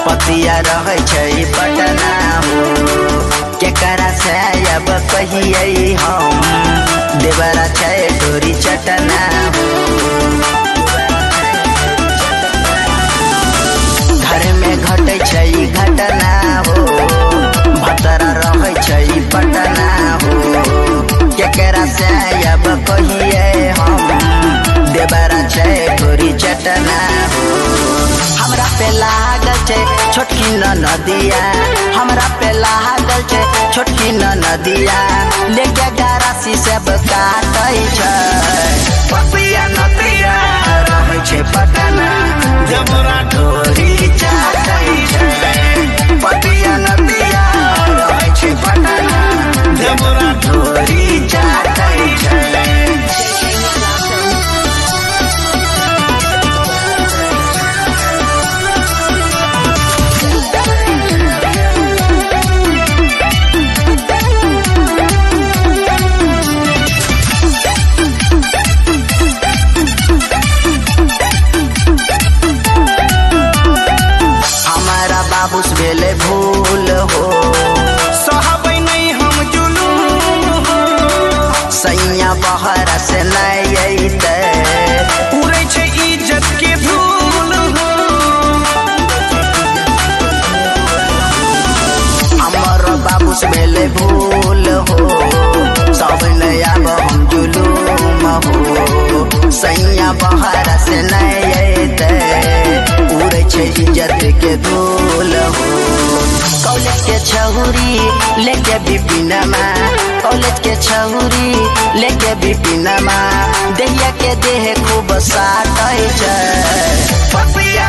पतिया रहे छै पटना हो केकरा से अब कहिए हम देवरा छै डोरी चटना हो घर में घटे छै घटना हो भतरा रहे छै पटना हो केकरा से अब कहिए हम देवरा छै डोरी चटना हो हमरा पे लागल छै छोटकी नदिया हमरा पे लागल छै छोटकी नदिया लेके गारासी सब काटै छै पपिया नदिया रहै छै पटना जबरा डोरी चाटै छै पपिया नदिया रहै छै पटना जबरा डोरी चाटै छै बाबूस भेले भूल हो सहबै नहीं हम जुलूम हो सैया बहर से नहीं अइते उड़ै छै इज्जत के धूल हो हमर बाबूस भेले भूल हो सब नहीं अब हम जुलूम हो सैया बहर से नहीं अइते उड़ै छै इज्जत के धूल हो कॉलेज के छहुरी लेके बिपिनमा कॉलेज के छहुरी लेके बिपिनमा देहिया के देह खूब साटै छै पपिया